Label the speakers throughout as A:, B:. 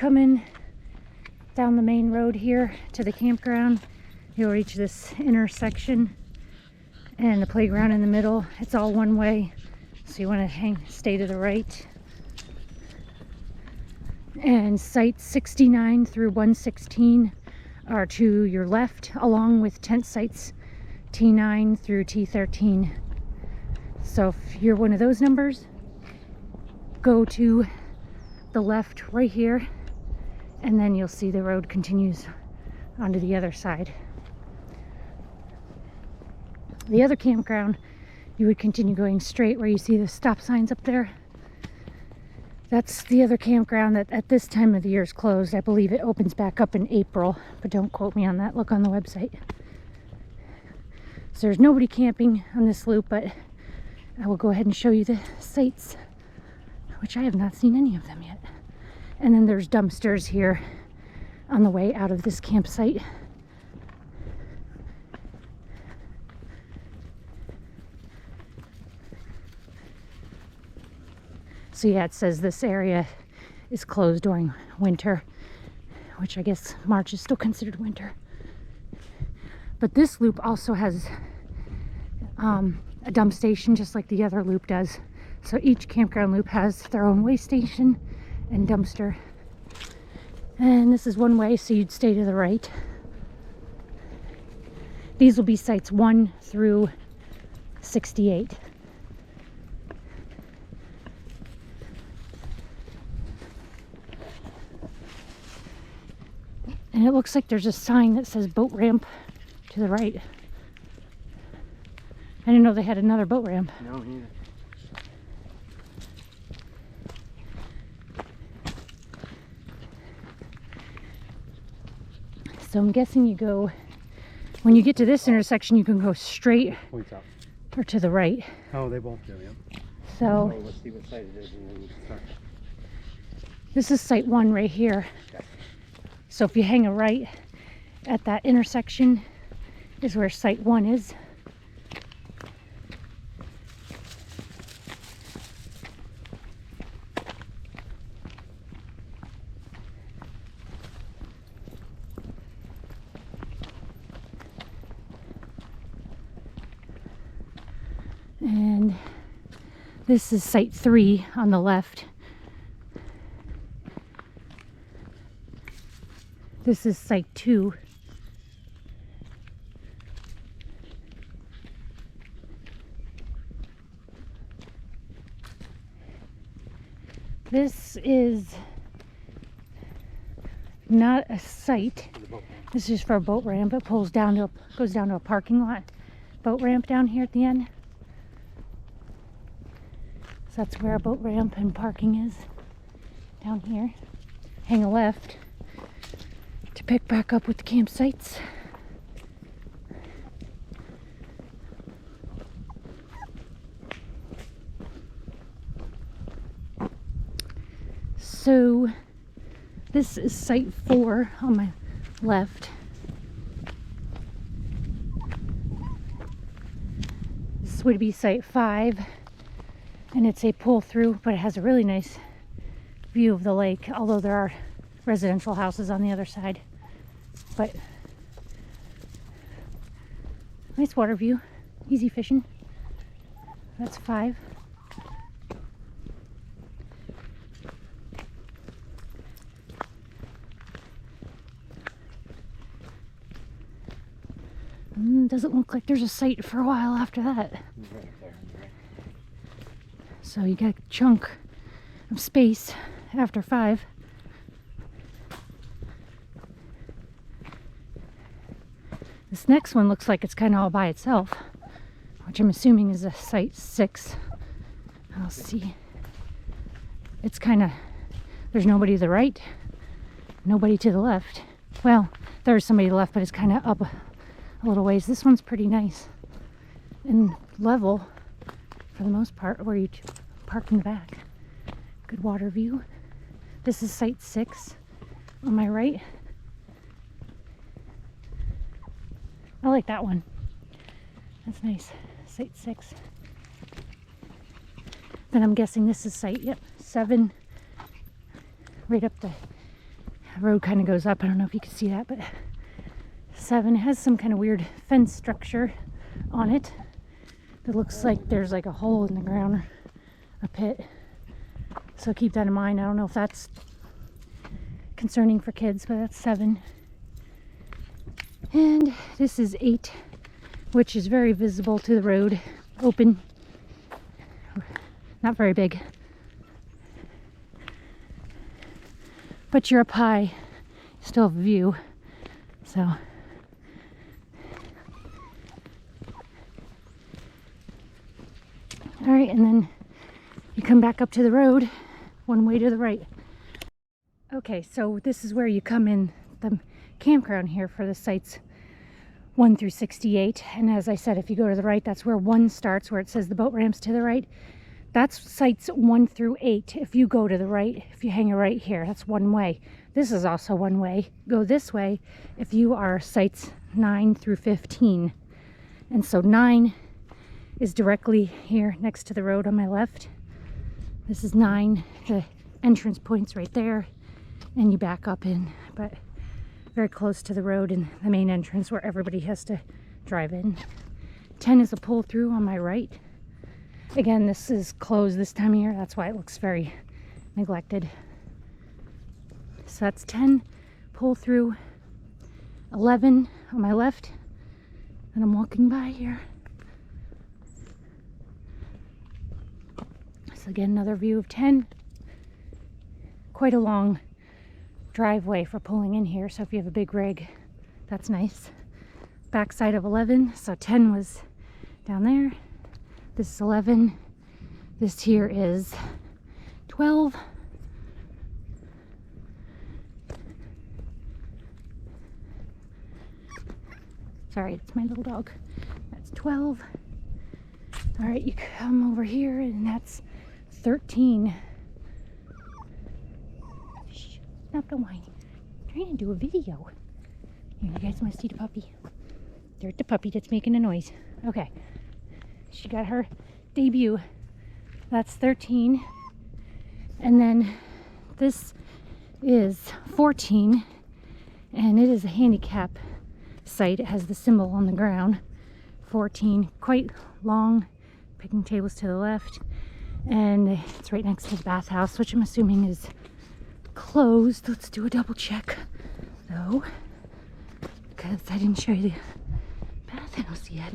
A: coming down the main road here to the campground, you'll reach this intersection and the playground in the middle. It's all one way, so you want to stay to the right. And sites 69 through 116 are to your left, along with tent sites T9 through T13. So if you're one of those numbers, go to the left right here, and then you'll see the road continues onto the other side. The other campground, you would continue going straight where you see the stop signs up there. That's the other campground that at this time of the year is closed. I believe it opens back up in April, but don't quote me on that. Look on the website. So there's nobody camping on this loop, but I will go ahead and show you the sites, which I have not seen any of them yet. And then there's dumpsters here on the way out of this campsite. So yeah, it says this area is closed during winter, which I guess March is still considered winter. But this loop also has a dump station, just like the other loop does. So each campground loop has their own way station and dumpster. And this is one way, so you'd stay to the right. These will be sites 1 through 68. And it looks like there's a sign that says boat ramp to the right. I didn't know they had another boat ramp.
B: No, neither.
A: So I'm guessing you go, when you get to this intersection, you can go straight
B: Points up.
A: or to the right.
B: Oh, they both do, yeah.
A: So
B: Oh, let's see what side it is and then we can start.
A: this is site 1 right here.
B: Okay.
A: So if you hang a right at that intersection is where site 1 is. And this is site 3 on the left. This is site 2. This is not a site. This is for a boat ramp. It goes down to a parking lot. Boat ramp down here at the end. So that's where a boat ramp and parking is. Down here. Hang a left to pick back up with the campsites. So this is site 4 on my left. This would be site 5, and it's a pull through, but it has a really nice view of the lake, although there are residential houses on the other side. But nice water view, easy fishing. That's 5. Doesn't look like there's a site for a while after that.
B: Right there, right.
A: So you got a chunk of space after 5. This next one looks like it's kind of all by itself, which I'm assuming is a site 6. I'll see. It's kind of, there's nobody to the right, nobody to the left. Well, there's somebody to the left, but it's kind of up a little ways. This one's pretty nice and level for the most part, where you park in the back. Good water view. This is site 6 on my right. I like that one. That's nice. Site 6. Then I'm guessing this is site, 7. Right up the The road kind of goes up. I don't know if you can see that, but 7 has some kind of weird fence structure on it. It looks like there's like a hole in the ground or a pit. So keep that in mind. I don't know if that's concerning for kids, but that's 7. And this is 8, which is very visible to the road. Open. Not very big. But you're up high. You still have a view. So. Alright, and then you come back up to the road, one way to the right. Okay, so this is where you come in the campground here for the sites 1 through 68. And as I said, if you go to the right, that's where 1 starts, where it says the boat ramps to the right. That's sites 1 through 8. If you go to the right, if you hang a right here, that's one way. This is also one way. Go this way if you are sites 9 through 15. And so 9 is directly here next to the road on my left. This is 9. The entrance point's right there, and you back up in, but very close to the road and the main entrance where everybody has to drive in. 10 is a pull through on my right. Again, this is closed this time of year. That's why it looks very neglected. So that's 10, pull through. 11 on my left, and I'm walking by here. So again, another view of 10. Quite a long driveway for pulling in here, so if you have a big rig, that's nice. Backside of 11, so 10 was down there. This is 11. This here is 12. Sorry, it's my little dog. That's 12. All right, you come over here, and that's 13. Shh, stop the whining. I'm trying to do a video. Here, you guys want to see the puppy? There's the puppy that's making a noise. Okay. She got her debut. That's 13. And then this is 14. And it is a handicap site. It has the symbol on the ground. 14. Quite long. Picnic tables to the left. And it's right next to the bathhouse, which I'm assuming is closed. Let's do a double check, though, because I didn't show you the bathhouse yet.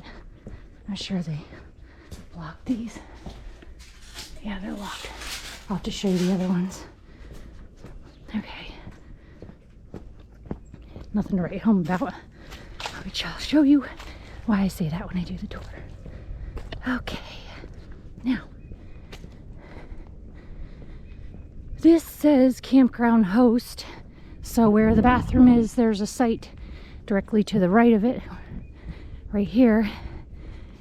A: I'm sure they locked these. Yeah, they're locked. I'll have to show you the other ones. Okay. Nothing to write home about, which I'll show you why I say that when I do the tour. Okay. Now, this says campground host. So where the bathroom is, there's a site directly to the right of it, right here.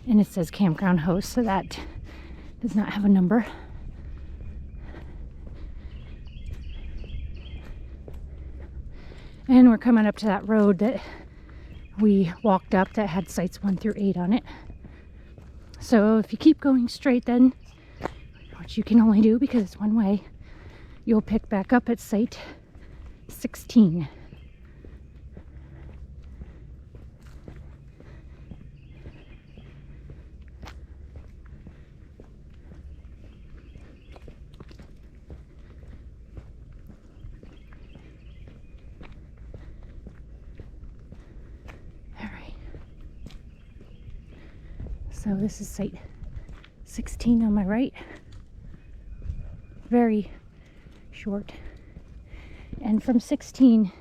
A: And it says campground host, so that does not have a number. And we're coming up to that road that we walked up that had sites 1 through 8 on it. So if you keep going straight, then, which you can only do because it's one way, you'll pick back up at site 16. So this is site 16 on my right. Very short. And from 16,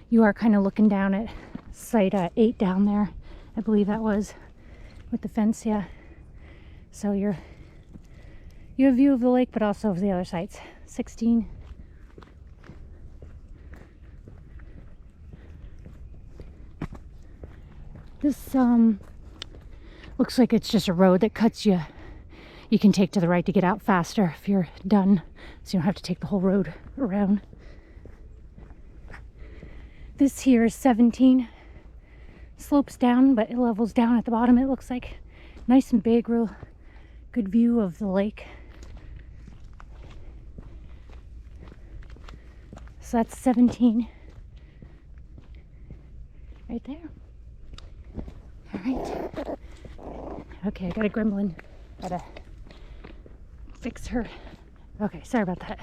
A: you are kind of looking down at site 8 down there. I believe that was with the fence, yeah. So you have a view of the lake, but also of the other sites. 16. This looks like it's just a road that cuts you. You can take to the right to get out faster if you're done, so you don't have to take the whole road around. This here is 17. Slopes down, but it levels down at the bottom, it looks like. Nice and big, real good view of the lake. So that's 17. Right there. All right. Okay, I got a gremlin. Gotta fix her. Okay, sorry about that.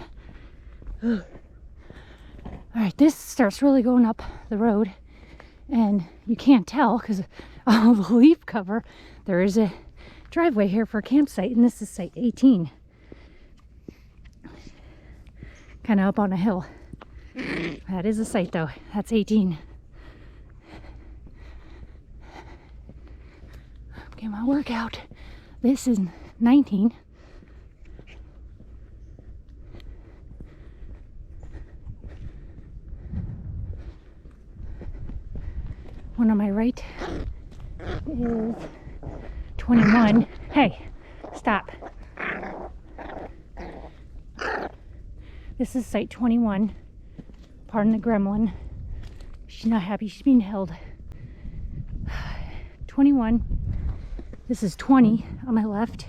A: All right, this starts really going up the road, and you can't tell because of all the leaf cover. There is a driveway here for a campsite, and this is site 18. Kind of up on a hill. That is a site though. That's 18. Get my workout. This is 19. One on my right is 21. Hey, stop. This is site 21. Pardon the gremlin. She's not happy. She's being held. 21. This is 20 on my left.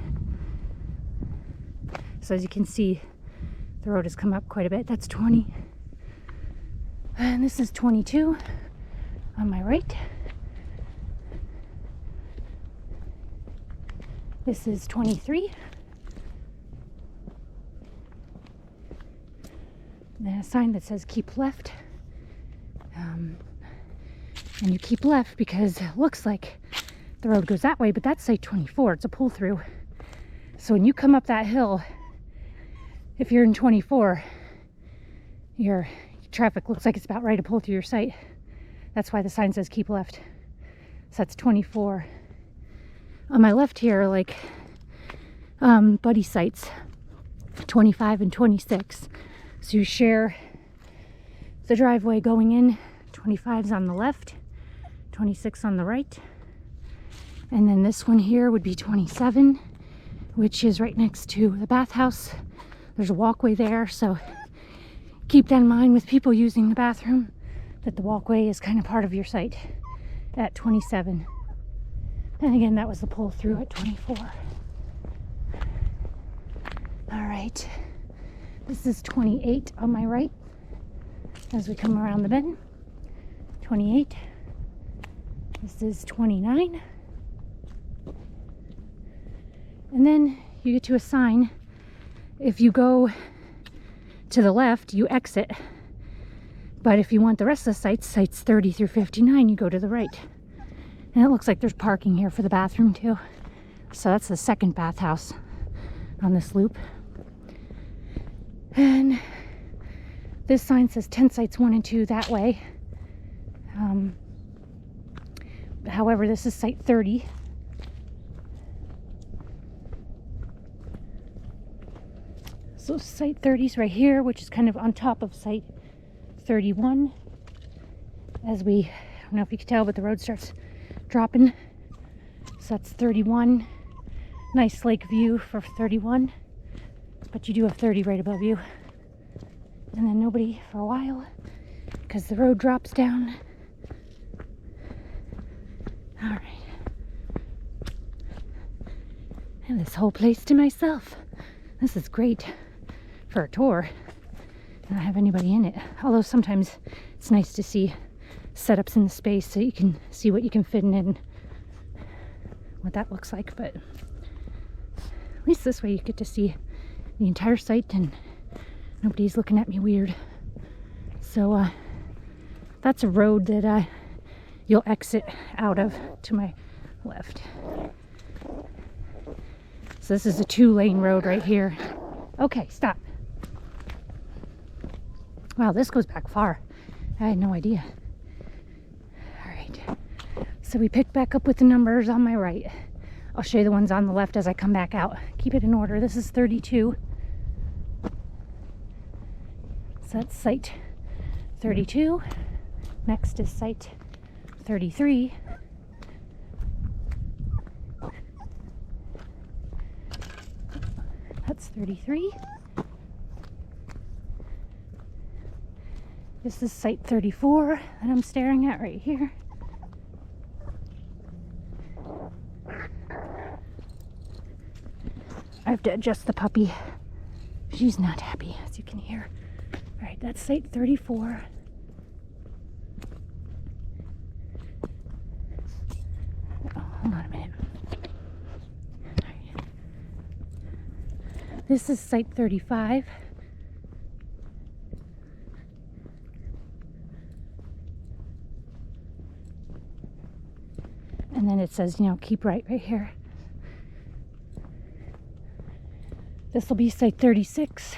A: So as you can see, the road has come up quite a bit. That's 20. And this is 22 on my right. This is 23. Then a sign that says keep left. And you keep left because it looks like the road goes that way, but that's site 24. It's a pull through. So when you come up that hill, if you're in 24, your traffic looks like it's about ready to pull through your site. That's why the sign says keep left. So that's 24. On my left here are like buddy sites, 25 and 26. So you share the driveway going in. 25's on the left, 26 on the right. And then this one here would be 27, which is right next to the bathhouse. There's a walkway there, so keep that in mind with people using the bathroom, that the walkway is kind of part of your site at 27. And again, that was the pull through at 24. All right, this is 28 on my right as we come around the bend. 28. This is 29. And then you get to a sign. If you go to the left, you exit. But if you want the rest of the sites, sites 30 through 59, you go to the right. And it looks like there's parking here for the bathroom too. So that's the second bathhouse on this loop. And this sign says 10 sites 1 and 2 that way. However, this is site 30. So site 30 is right here, which is kind of on top of site 31. As we, I don't know if you can tell, but the road starts dropping. So that's 31. Nice lake view for 31. But you do have 30 right above you. And then nobody for a while because the road drops down. All right. I have this whole place to myself. This is great for a tour. I don't have anybody in it. Although sometimes it's nice to see setups in the space so you can see what you can fit in and what that looks like. But at least this way you get to see the entire site and nobody's looking at me weird. So that's a road that you'll exit out of to my left. So this is a 2-lane road right here. Okay, stop. Wow, this goes back far. I had no idea. All right. So we picked back up with the numbers on my right. I'll show you the ones on the left as I come back out. Keep it in order. This is 32. So that's site 32. Next is site 33. That's 33. This is site 34 that I'm staring at right here. I have to adjust the puppy. She's not happy, as you can hear. All right, that's site 34. Oh, hold on a minute. All right. This is site 35. And then it says, keep right here. This will be site 36.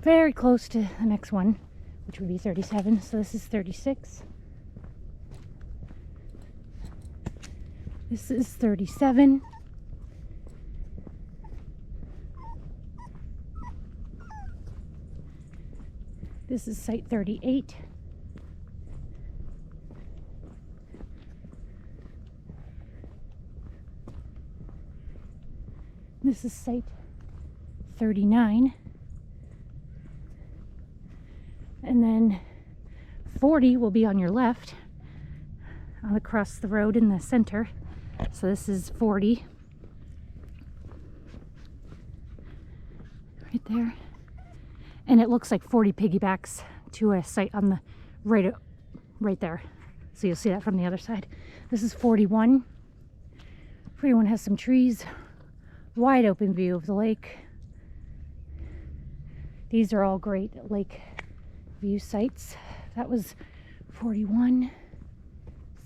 A: Very close to the next one, which would be 37. So this is 36. This is 37. This is site 38. This is site 39. And then 40 will be on your left, across the road in the center. So this is 40. Right there. And it looks like 40 piggybacks to a site on the right there. So you'll see that from the other side. This is 41. 41 has some trees. Wide open view of the lake. These are all great lake view sites. That was 41.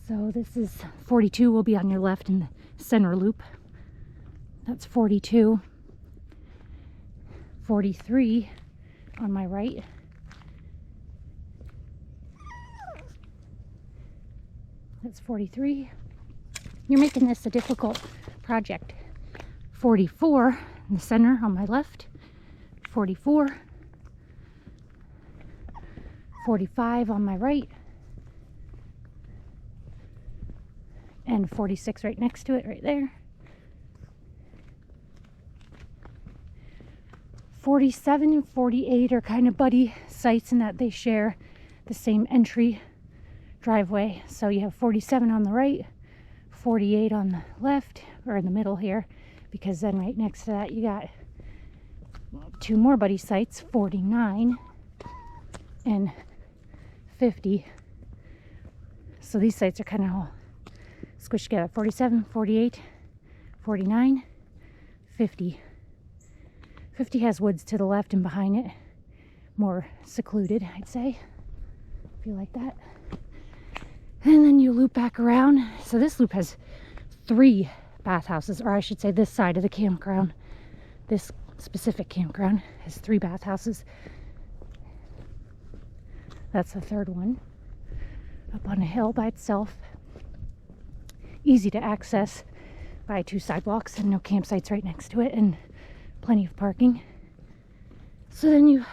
A: So this is 42 will be on your left in the center loop. That's 42. 43 on my right. That's 43. You're making this a difficult project. 44 in the center on my left. 44. 45 on my right. And 46 right next to it, right there. 47 and 48 are kind of buddy sites in that they share the same entry driveway. So you have 47 on the right, 48 on the left, or in the middle here, because then right next to that you got two more buddy sites, 49 and 50. So these sites are kind of all squished together. 47, 48, 49, 50. 50 has woods to the left and behind it. More secluded, I'd say, if you like that. And then you loop back around. So this loop has 3 bathhouses, or I should say this side of the campground. This specific campground has 3 bathhouses. That's the third one. Up on a hill by itself. Easy to access by 2 sidewalks and no campsites right next to it, and plenty of parking. So then you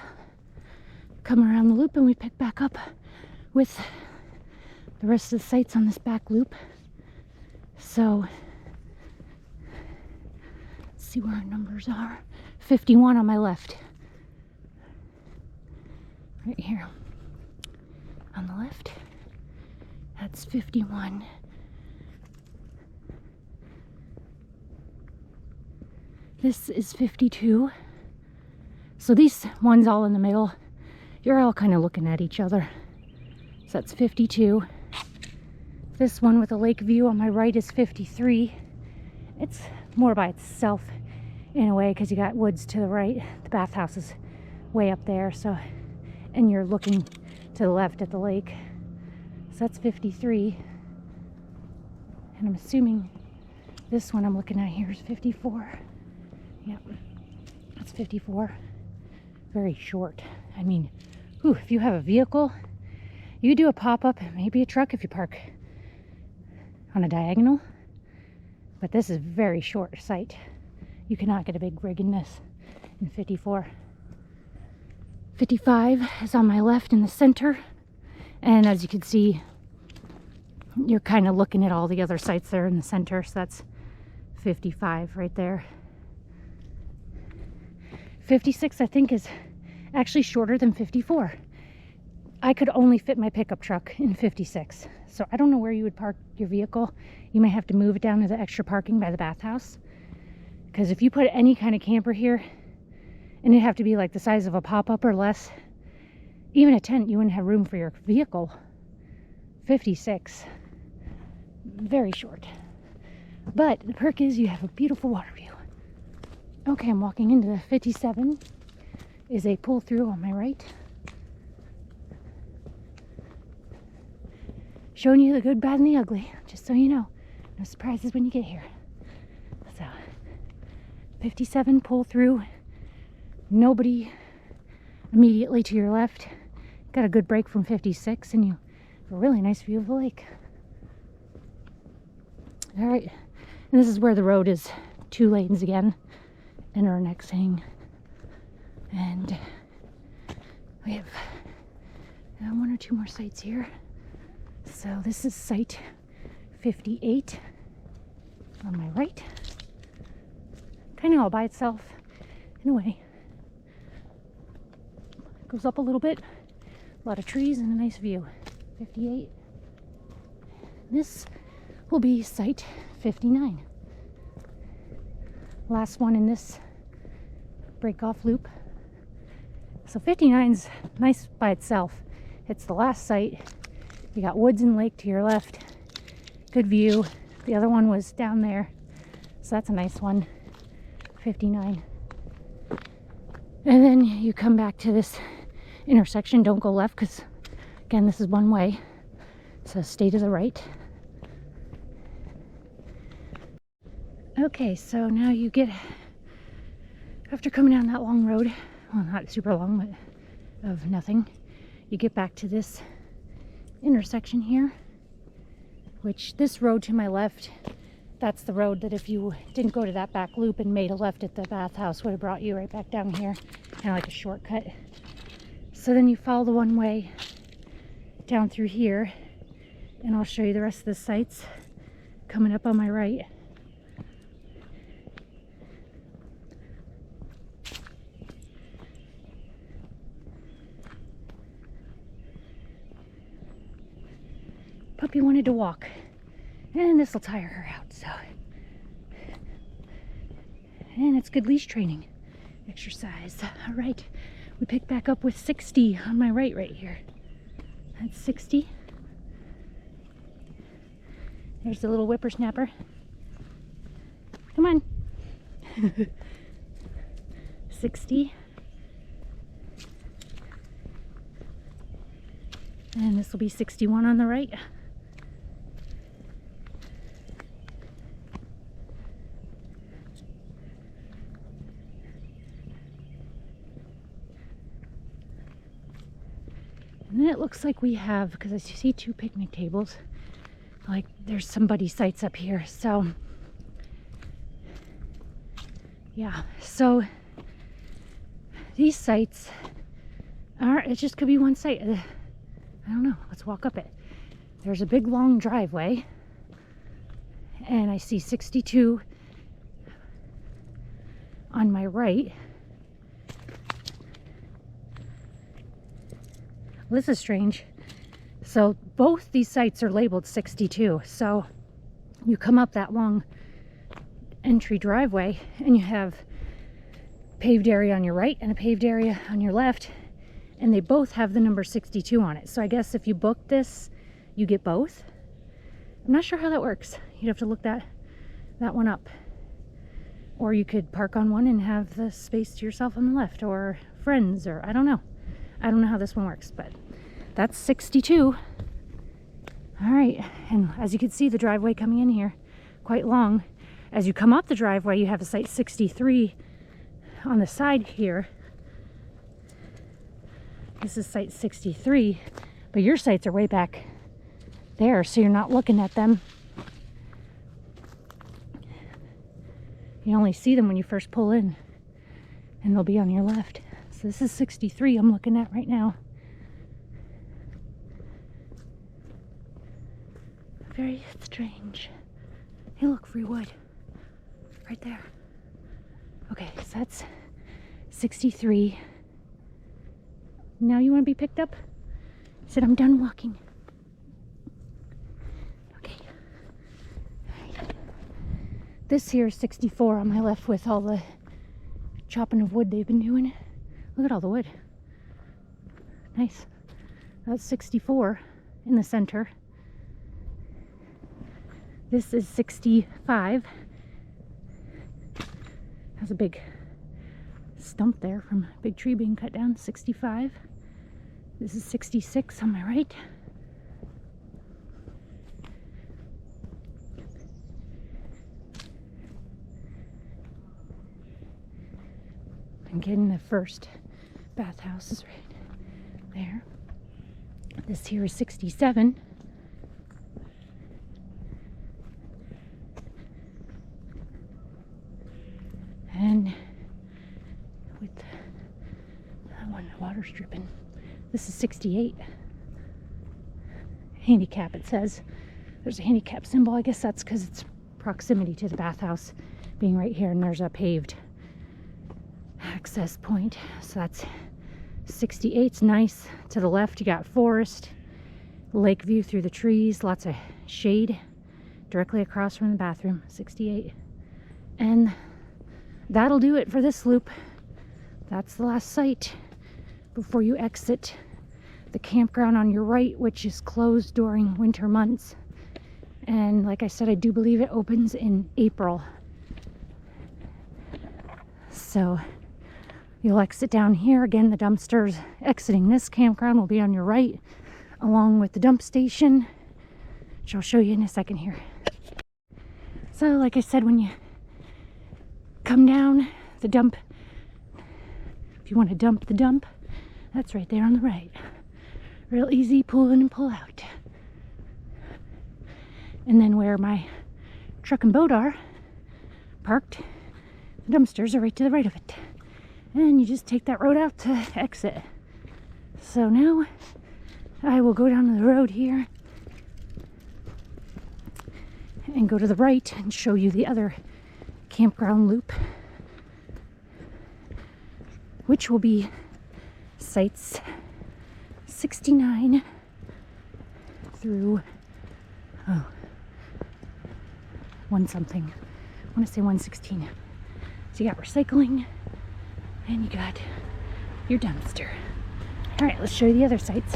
A: come around the loop and we pick back up with the rest of the sites on this back loop. So let's see where our numbers are. 51 on my left. Right here on the left. That's 51. This is 52. So these ones all in the middle, you're all kind of looking at each other. So that's 52. This one with a lake view on my right is 53. It's more by itself in a way because you got woods to the right. The bathhouse is way up there, so, and you're looking to the left at the lake. So that's 53. And I'm assuming this one I'm looking at here is 54. Yep, that's 54. Very short. I mean, if you have a vehicle, you do a pop-up, maybe a truck if you park on a diagonal. But this is very short site. You cannot get a big rig in this in 54. 55 is on my left in the center. And as you can see, you're kind of looking at all the other sites there in the center. So that's 55 right there. 56, I think, is actually shorter than 54. I could only fit my pickup truck in 56. So I don't know where you would park your vehicle. You might have to move it down to the extra parking by the bathhouse. Because if you put any kind of camper here, and it'd have to be like the size of a pop-up or less, even a tent, you wouldn't have room for your vehicle. 56, very short. But the perk is you have a beautiful water view. Okay, I'm walking into the 57 is a pull through on my right. Showing you the good, bad, and the ugly, just so you know. No surprises when you get here. So, 57 pull through. Nobody immediately to your left. Got a good break from 56, and you have a really nice view of the lake. All right, and this is where the road is 2 lanes again, and our annexing. And we have 1 or 2 more sites here. So this is site 58 on my right. Kind of all by itself in a way. Goes up a little bit. A lot of trees and a nice view. 58. This will be site 59. Last one in this break-off loop. So 59's nice by itself. It's the last site. You got woods and lake to your left. Good view. The other one was down there. So that's a nice one. 59. And then you come back to this intersection. Don't go left because, again, this is one way. So stay to the right. Okay, so now you get, after coming down that long road, well, not super long, but of nothing, you get back to this intersection here, which this road to my left, that's the road that if you didn't go to that back loop and made a left at the bathhouse would have brought you right back down here, kind of like a shortcut. So then you follow the one way down through here, and I'll show you the rest of the sites coming up on my right. Puppy wanted to walk, and this will tire her out, so. And it's good leash training exercise. All right, we pick back up with 60 on my right here. That's 60. There's the little whippersnapper. Come on. 60. And this will be 61 on the right. And then it looks like we have, because I see 2 picnic tables, like there's some buddy sites up here. So yeah, so these sites are, it just could be one site. I don't know, let's walk up it. There's a big long driveway, and I see 62 on my right. This is strange. So both these sites are labeled 62. So you come up that long entry driveway and you have paved area on your right and a paved area on your left, and they both have the number 62 on it. So I guess if you book this, you get both. I'm not sure how that works. You'd have to look that one up. Or you could park on one and have the space to yourself on the left, or friends, or I don't know. I don't know how this one works, but that's 62. All right, and as you can see, the driveway coming in here, quite long. As you come up the driveway, you have a site 63 on the side here. This is site 63, but your sites are way back there, so you're not looking at them. You only see them when you first pull in, and they'll be on your left. So this is 63 I'm looking at right now. Very strange. Hey, look, free wood. Right there. Okay, so that's 63. Now you want to be picked up? I said I'm done walking. Okay. This here is 64 on my left with all the chopping of wood they've been doing. Look at all the wood. Nice. That's 64 in the center. This is 65. Has a big stump there from a big tree being cut down. 65. This is 66 on my right. Again, the first bathhouse is right there. This here is 67. And with that one, the water's dripping. This is 68. Handicap, it says. There's a handicap symbol. I guess that's because it's proximity to the bathhouse being right here, and there's a paved access point. So that's 68's nice. To the left, you got forest, lake view through the trees, lots of shade directly across from the bathroom. 68. And that'll do it for this loop. That's the last site before you exit the campground on your right, which is closed during winter months. And like I said, I do believe it opens in April. So you'll exit down here. Again, the dumpsters exiting this campground will be on your right, along with the dump station, which I'll show you in a second here. So like I said, when you come down the dump, if you want to dump the dump, that's right there on the right. Real easy, pull in and pull out. And then where my truck and boat are parked, the dumpsters are right to the right of it. And you just take that road out to exit. So now I will go down to the road here and go to the right and show you the other campground loop, which will be sites 69 through one something. I want to say 116. So you got recycling and you got your dumpster. All right, let's show you the other sites.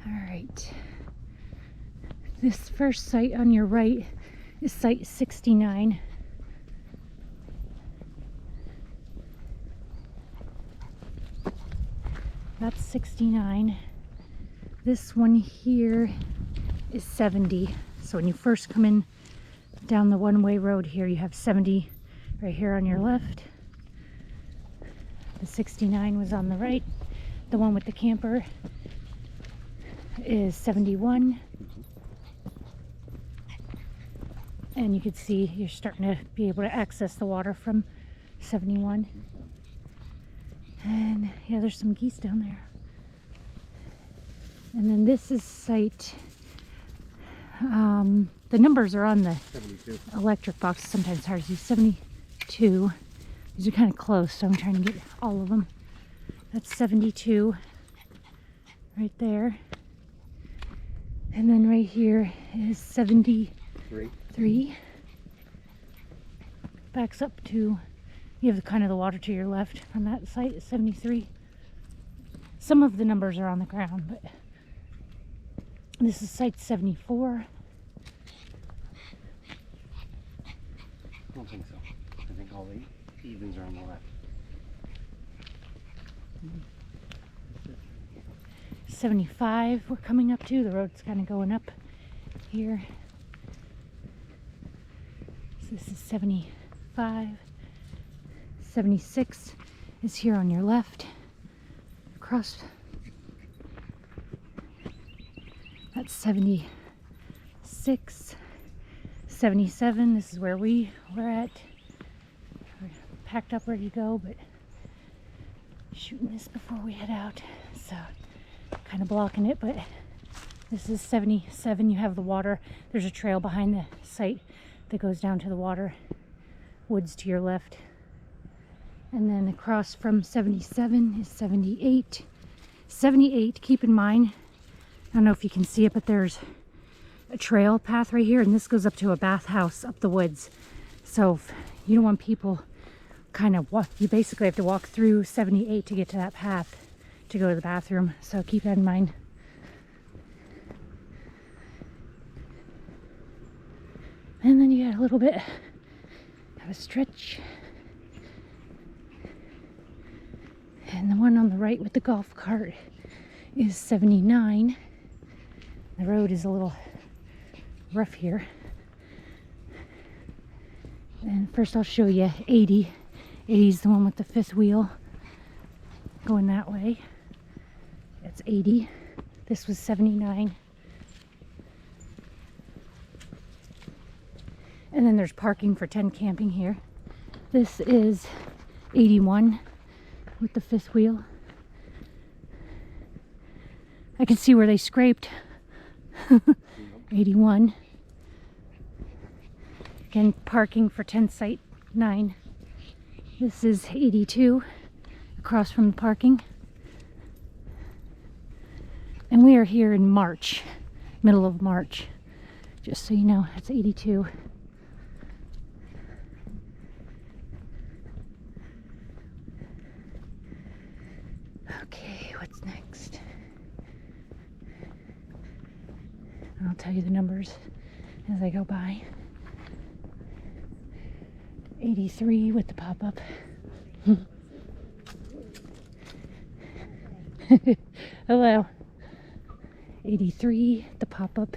A: All right. This first site on your right is site 69. That's 69. This one here is 70. So when you first come in down the one-way road here, you have 70 right here on your left. The 69 was on the right. The one with the camper is 71. And you can see you're starting to be able to access the water from 71. And yeah, there's some geese down there. And then this is site, the numbers are on the
B: 72.
A: electric box. Sometimes it's hard to see. 72. These are kind of close, so I'm trying to get all of them. That's 72 right there. And then right here is 73. Backs up to, you have kind of the water to your left from that site is 73. Some of the numbers are on the ground, but this is site 74.
B: I don't think so. I think all the evens are on the left.
A: 75 we're coming up to. The road's kind of going up here. So this is 75. 76 is here on your left. Across. That's 76. 77, this is where we were at. We're packed up, ready to go, but shooting this before we head out. So kind of blocking it, but this is 77. You have the water. There's a trail behind the site that goes down to the water. Woods to your left. And then across from 77 is 78. 78, keep in mind, I don't know if you can see it, but there's a trail path right here, and this goes up to a bathhouse up the woods. So if you don't want people kind of walk, you basically have to walk through 78 to get to that path to go to the bathroom. So keep that in mind. And then you got a little bit of a stretch. And the one on the right with the golf cart is 79. The road is a little rough here. And first I'll show you 80. 80 is the one with the fifth wheel going that way. That's 80. This was 79. And then there's parking for tent camping here. This is 81 with the fifth wheel. I can see where they scraped. 81. Again, parking for tent site 9. This is 82 across from the parking. And we are here in March, middle of March. Just so you know, it's 82. Okay, what's next? I'll tell you the numbers as I go by. 83 with the pop-up. Hello. 83, the pop-up.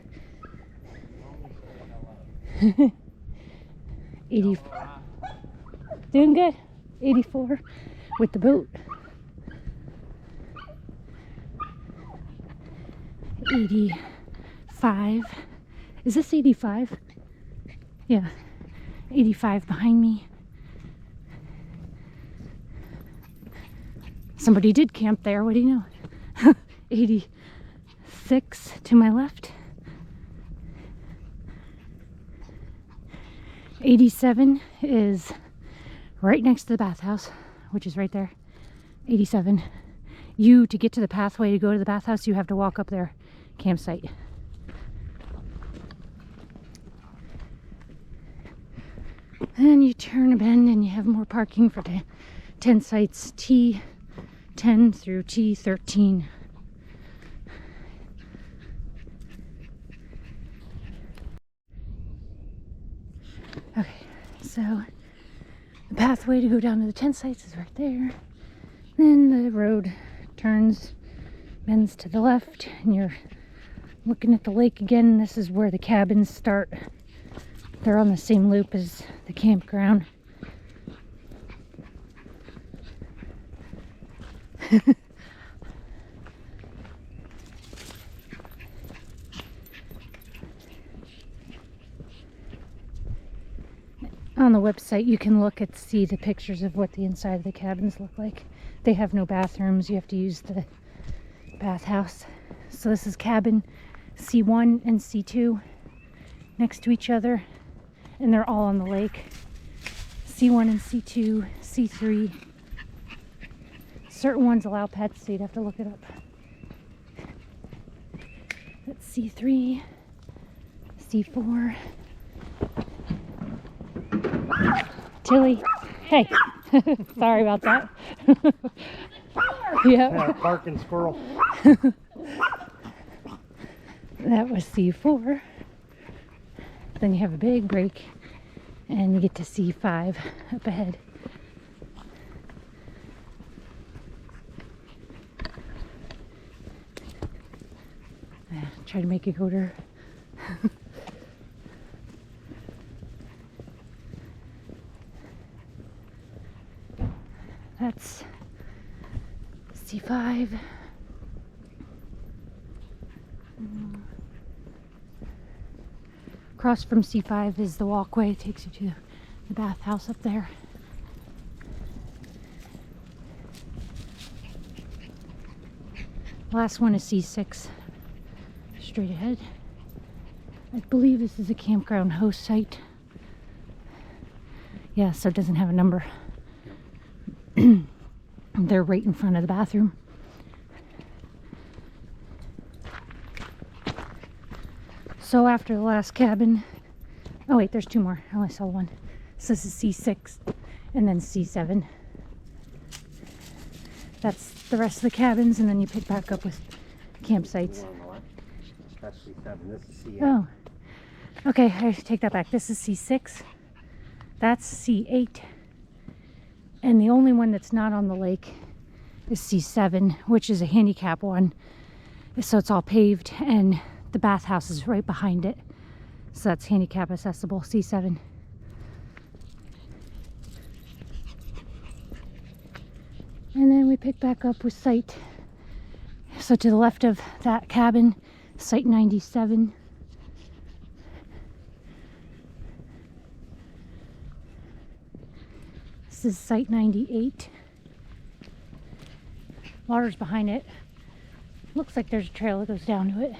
A: 80. Doing good. 84 with the boat. 85. Is this 85? Yeah. 85 behind me. Somebody did camp there, what do you know? 86 to my left. 87 is right next to the bathhouse, which is right there. 87. To get to the pathway to go to the bathhouse, you have to walk up their campsite. And you turn a bend and you have more parking for 10 sites, T10 through T13. Okay, so the pathway to go down to the 10 sites is right there. Then the road turns, bends to the left, and you're looking at the lake again. This is where the cabins start. They're on the same loop as the campground. On the website you can look at see the pictures of what the inside of the cabins look like. They have no bathrooms, you have to use the bathhouse. So this is cabin C1 and C2 next to each other, and they're all on the lake. C1 and C2, C3. Certain ones allow pets, so you'd have to look it up. That's C3, C4. Tilly, hey, sorry about that.
B: Yeah, barking squirrel.
A: That was C4. Then you have a big break and you get to C5 up ahead. Try to make it go to her. That's C5. Across from C5 is the walkway. It takes you to the bathhouse up there. Last one is C6. Straight ahead. I believe this is a campground host site. Yeah, so it doesn't have a number. They're right in front of the bathroom. So after the last cabin, oh wait, there's two more. I only saw one. So this is C6 and then C7. That's the rest of the cabins, and then you pick back up with campsites.
B: That's C7. This is C8.
A: Oh, okay, I take that back. This is C6. That's C8. And the only one that's not on the lake is C7, which is a handicap one. So it's all paved, and the bathhouse is right behind it. So that's handicap accessible, C7. And then we pick back up with site. So to the left of that cabin, site 97. This is site 98. Water's behind it. Looks like there's a trail that goes down to it.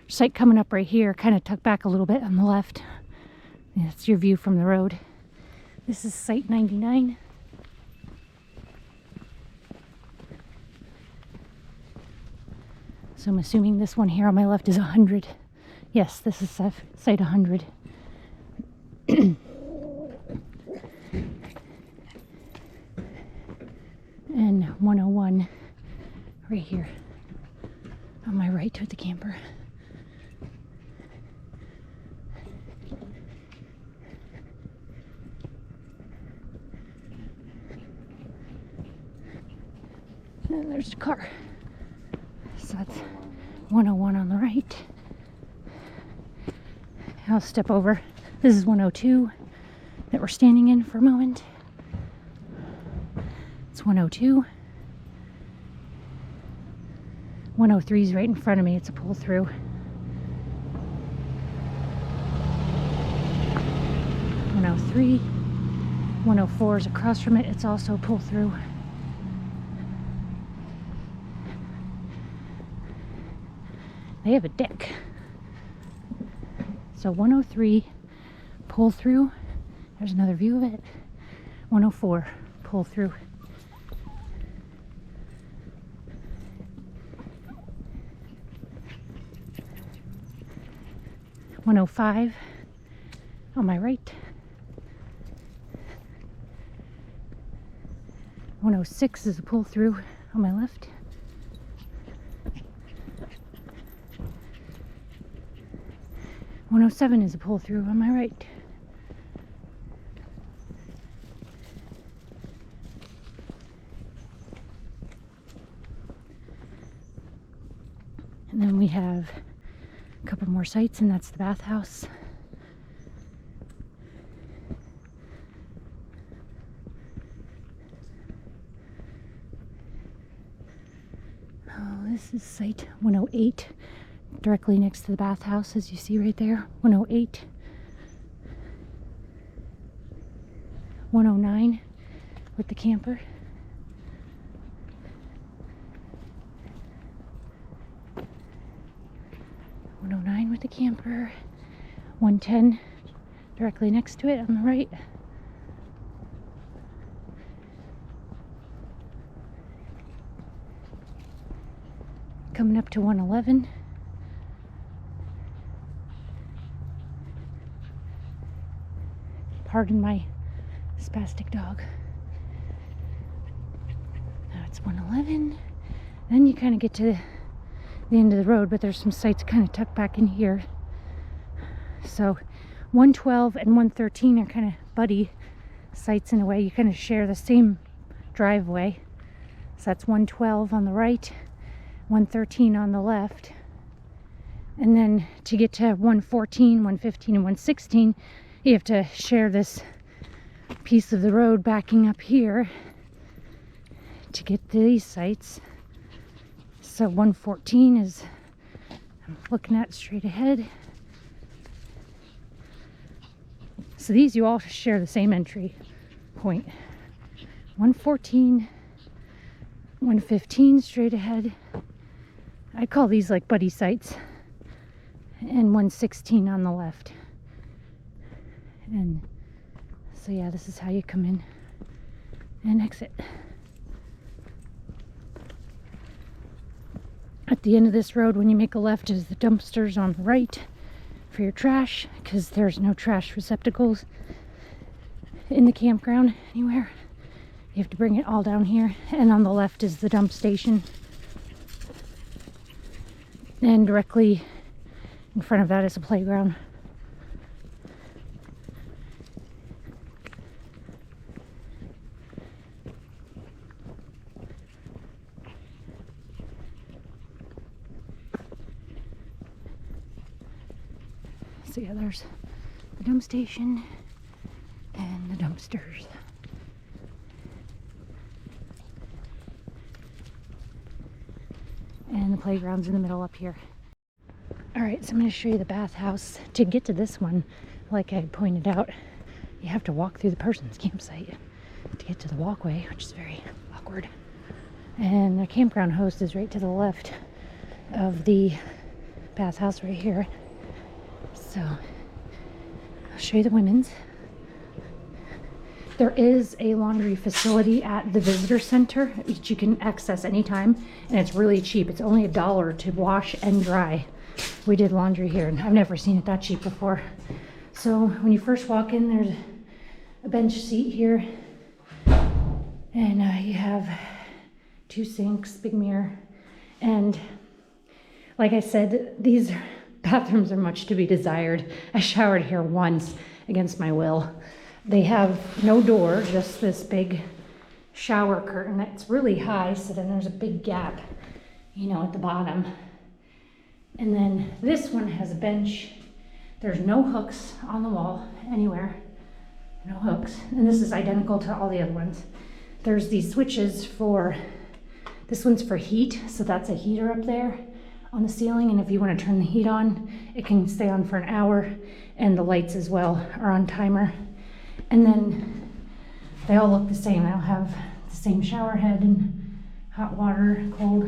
A: Site coming up right here, kind of tucked back a little bit on the left. That's your view from the road. This is site 99. So I'm assuming this one here on my left is 100. Yes, this is site 100. And 101 right here on my right toward the camper. And there's the car. So that's 101 on the right. I'll step over. This is 102 that we're standing in for a moment. It's 102. 103 is right in front of me. It's a pull through. 103. 104 is across from it. It's also a pull through. They have a deck. So 103, pull through. There's another view of it. 104, pull through. .105 on my right. 106 is a pull through on my left. 107 is a pull through on my right. And then we have a couple more sites, and that's the bathhouse. Oh, this is site 108. Directly next to the bathhouse, as you see right there. 108. 109 with the camper. 109 with the camper. 110 directly next to it on the right. Coming up to 111. Pardon my spastic dog. Now it's 111. Then you kind of get to the end of the road, but there's some sites kind of tucked back in here. So 112 and 113 are kind of buddy sites in a way. You kind of share the same driveway. So that's 112 on the right, 113 on the left. And then to get to 114, 115, and 116, you have to share this piece of the road backing up here to get to these sites. So 114 is, I'm looking at straight ahead. So these you all share the same entry point. 114, 115 straight ahead. I call these like buddy sites. And 116 on the left. And so yeah, this is how you come in and exit. At the end of this road, when you make a left, is the dumpsters on the right for your trash, because there's no trash receptacles in the campground anywhere. You have to bring it all down here. And on the left is the dump station. And directly in front of that is a playground. So yeah, there's the dump station and the dumpsters. And the playground's in the middle up here. Alright, so I'm going to show you the bathhouse. To get to this one, like I pointed out, you have to walk through the person's campsite to get to the walkway, which is very awkward. And the campground host is right to the left of the bathhouse right here. So I'll show you the women's. There is a laundry facility at the visitor center, which you can access anytime, and it's really cheap. It's only $1 to wash and dry. We did laundry here, and I've never seen it that cheap before. So when you first walk in, there's a bench seat here, and you have 2 sinks, big mirror, and like I said, these bathrooms are much to be desired. I showered here once against my will. They have no door, just this big shower curtain that's really high, so then there's a big gap, you know, at the bottom. And then this one has a bench. There's no hooks on the wall anywhere. No hooks. And this is identical to all the other ones. There's these switches for, this one's for heat, so that's a heater up there on the ceiling, and if you want to turn the heat on, it can stay on for an hour, and the lights as well are on timer. And then they all look the same. They all have the same shower head and hot water, cold,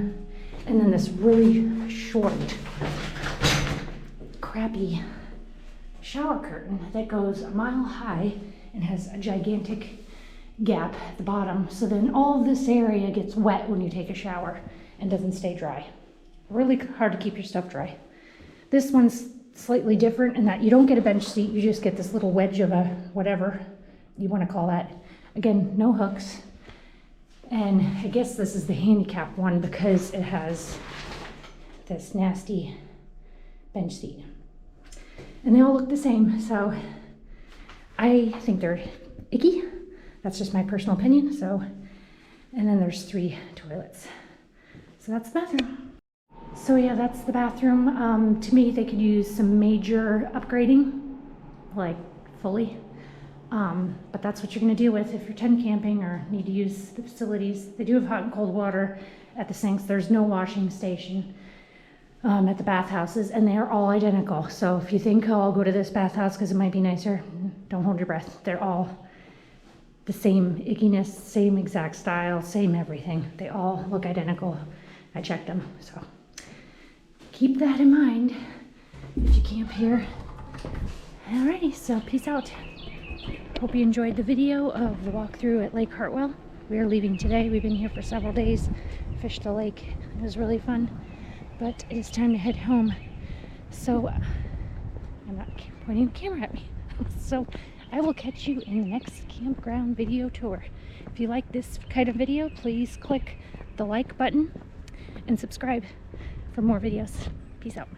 A: and then this really short, crappy shower curtain that goes a mile high and has a gigantic gap at the bottom, so then all of this area gets wet when you take a shower and doesn't stay dry. Really hard to keep your stuff dry. This one's slightly different in that you don't get a bench seat, you just get this little wedge of a whatever you want to call that. Again, no hooks. And I guess this is the handicap one because it has this nasty bench seat. And they all look the same, so I think they're icky. That's just my personal opinion. So, and then there's 3 toilets. So that's the bathroom. So yeah, that's the bathroom. To me, they could use some major upgrading, like fully. But that's what you're gonna deal with if you're tent camping or need to use the facilities. They do have hot and cold water at the sinks. There's no washing station at the bathhouses, and they are all identical. So if you think, oh, I'll go to this bathhouse because it might be nicer, don't hold your breath. They're all the same ickiness, same exact style, same everything. They all look identical. I checked them, so keep that in mind if you camp here. Alrighty, so peace out. Hope you enjoyed the video of the walkthrough at Lake Hartwell. We are leaving today. We've been here for several days, fished the lake. It was really fun, but it is time to head home. So I'm not pointing the camera at me. So I will catch you in the next campground video tour. If you like this kind of video, please click the like button and subscribe for more videos. Peace out.